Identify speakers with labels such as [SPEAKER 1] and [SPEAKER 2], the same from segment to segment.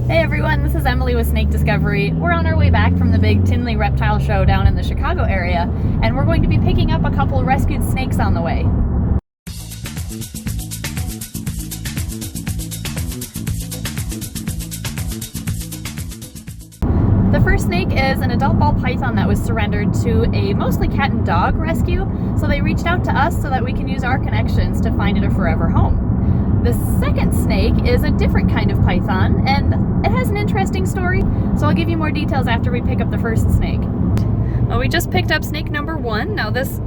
[SPEAKER 1] Hey everyone, this is Emily with Snake Discovery. We're on our way back from the big Tinley Reptile Show down in the Chicago area, and we're going to be picking up a couple rescued snakes on the way. The first snake is an adult ball python that was surrendered to a mostly cat and dog rescue, so they reached out to us so that we can use our connections to find it a forever home. The second snake is a different kind of python, and it has an interesting story, so I'll give you more details after we pick up the first snake. Well, we just picked up snake number 1. Now this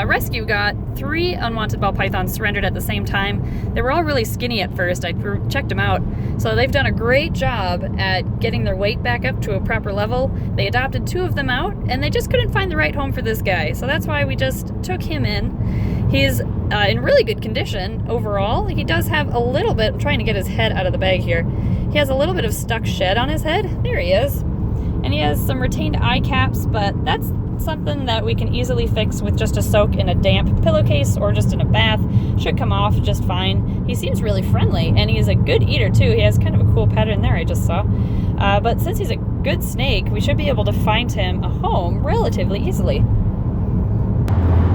[SPEAKER 1] rescue got 3 unwanted ball pythons surrendered at the same time. They were all really skinny at first. I checked them out. So they've done a great job at getting their weight back up to a proper level. They adopted 2 of them out, and they just couldn't find the right home for this guy. So that's why we just took him in. He's in really good condition overall. He does have a little bit, I'm trying to get his head out of the bag here. He has a little bit of stuck shed on his head. There he is. And he has some retained eye caps, but that's something that we can easily fix with just a soak in a damp pillowcase or just in a bath. Should come off just fine. He seems really friendly, and he's a good eater too. He has kind of a cool pattern there I just saw. But since he's a good snake, we should be able to find him a home relatively easily.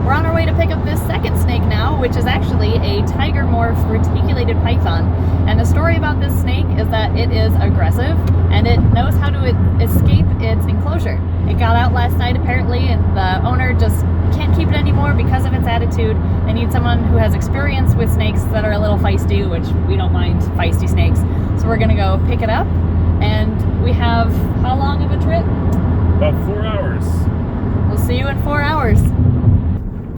[SPEAKER 1] We're on our way to pick up this second snake now, which is actually a tiger morph reticulated python. And the story about this snake is that it is aggressive and it knows how to escape its enclosure. It got out last night apparently, and the owner just can't keep it anymore because of its attitude. They need someone who has experience with snakes that are a little feisty, which we don't mind feisty snakes. So we're gonna go pick it up, and we have how long of a trip?
[SPEAKER 2] About 4 hours.
[SPEAKER 1] We'll see you in 4 hours.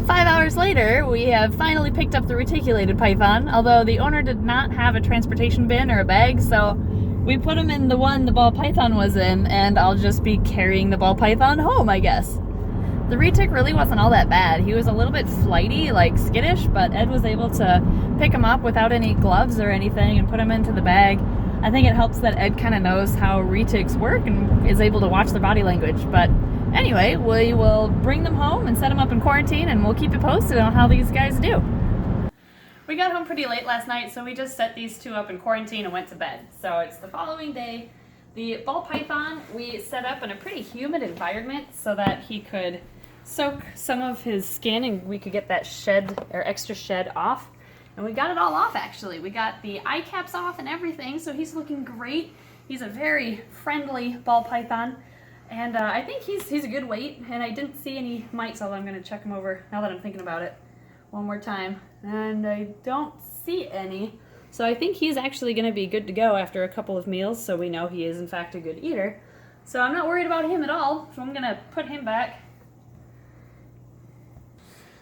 [SPEAKER 1] 5 hours later, we have finally picked up the reticulated python, although the owner did not have a transportation bin or a bag, so we put him in the one the ball python was in, and I'll just be carrying the ball python home, I guess. The retic really wasn't all that bad. He was a little bit flighty, like skittish, but Ed was able to pick him up without any gloves or anything and put him into the bag. I think it helps that Ed kind of knows how retics work and is able to watch their body language, but anyway, we will bring them home and set them up in quarantine, and we'll keep you posted on how these guys do. We got home pretty late last night, so we just set these 2 up in quarantine and went to bed. So it's the following day. The ball python we set up in a pretty humid environment so that he could soak some of his skin and we could get that shed or extra shed off. And we got it all off actually. We got the eye caps off and everything, so he's looking great. He's a very friendly ball python. And I think he's a good weight, and I didn't see any mites, although I'm going to check him over now that I'm thinking about it one more time. And I don't see any, so I think he's actually going to be good to go after a couple of meals, so we know he is in fact a good eater. So I'm not worried about him at all, so I'm going to put him back.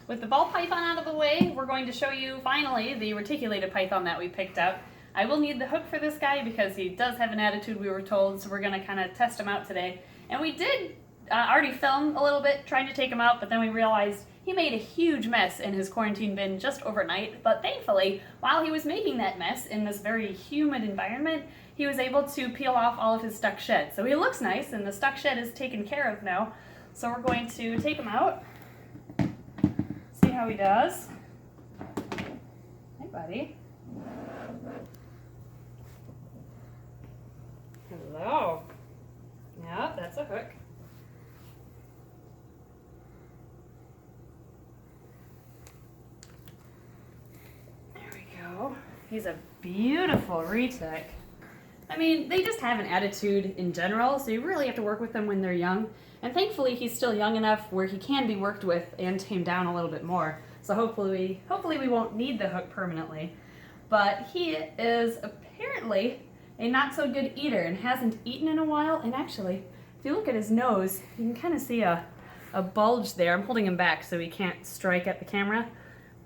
[SPEAKER 1] With the ball python out of the way, we're going to show you finally the reticulated python that we picked up. I will need the hook for this guy because he does have an attitude, we were told, so we're going to kind of test him out today. And we did already film a little bit trying to take him out, but then we realized he made a huge mess in his quarantine bin just overnight. But thankfully, while he was making that mess in this very humid environment, he was able to peel off all of his stuck shed. So he looks nice, and the stuck shed is taken care of now. So we're going to take him out, see how he does. Hey, buddy. Hello. Yeah, that's a hook. There we go. He's a beautiful retic. I mean, they just have an attitude in general, so you really have to work with them when they're young. And thankfully, he's still young enough where he can be worked with and tamed down a little bit more. So hopefully we won't need the hook permanently. But he is apparently a not so good eater and hasn't eaten in a while. And actually, if you look at his nose, you can kind of see a bulge there. I'm holding him back so he can't strike at the camera.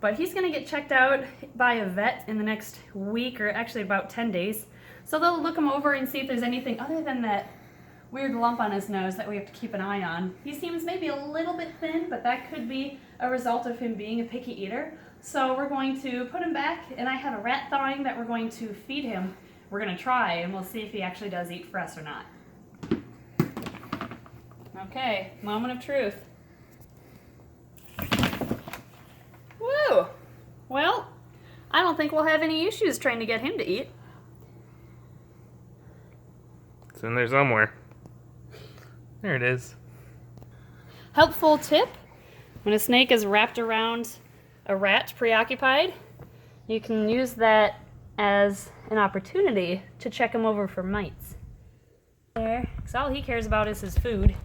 [SPEAKER 1] But he's going to get checked out by a vet in the next week, or actually about 10 days. So they'll look him over and see if there's anything other than that weird lump on his nose that we have to keep an eye on. He seems maybe a little bit thin, but that could be a result of him being a picky eater. So we're going to put him back, and I have a rat thawing that we're going to feed him. We're going to try, and we'll see if he actually does eat for us or not. Okay, moment of truth. Woo! Well, I don't think we'll have any issues trying to get him to eat.
[SPEAKER 2] It's in there somewhere. There it is.
[SPEAKER 1] Helpful tip: when a snake is wrapped around a rat preoccupied, you can use that as an opportunity to check him over for mites. There, because all he cares about is his food.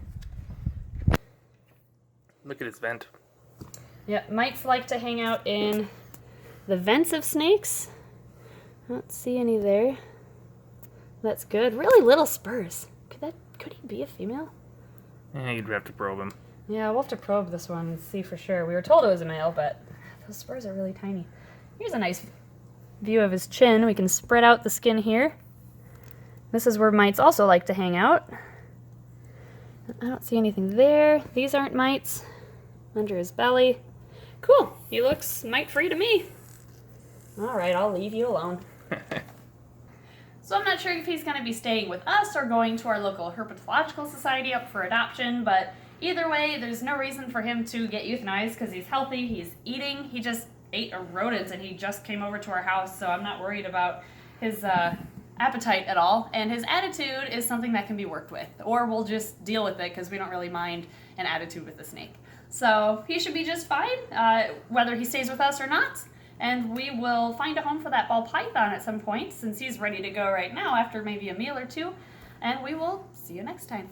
[SPEAKER 2] Look at his vent.
[SPEAKER 1] Yeah, mites like to hang out in the vents of snakes. I don't see any there. That's good. Really little spurs. Could he be a female?
[SPEAKER 2] Yeah, you'd have to probe him.
[SPEAKER 1] Yeah, we'll have to probe this one and see for sure. We were told it was a male, but those spurs are really tiny. Here's a nice view of his chin. We can spread out the skin here. This is where mites also like to hang out. I don't see anything there. These aren't mites. Under his belly. Cool. He looks mite-free to me. All right, I'll leave you alone. So I'm not sure if he's going to be staying with us or going to our local herpetological society up for adoption, but either way, there's no reason for him to get euthanized because he's healthy, he's eating. He just ate a rodent and he just came over to our house, so I'm not worried about his appetite at all. And his attitude is something that can be worked with, or we'll just deal with it because we don't really mind an attitude with the snake. So he should be just fine, whether he stays with us or not. And we will find a home for that ball python at some point, since he's ready to go right now after maybe a meal or two. And we will see you next time.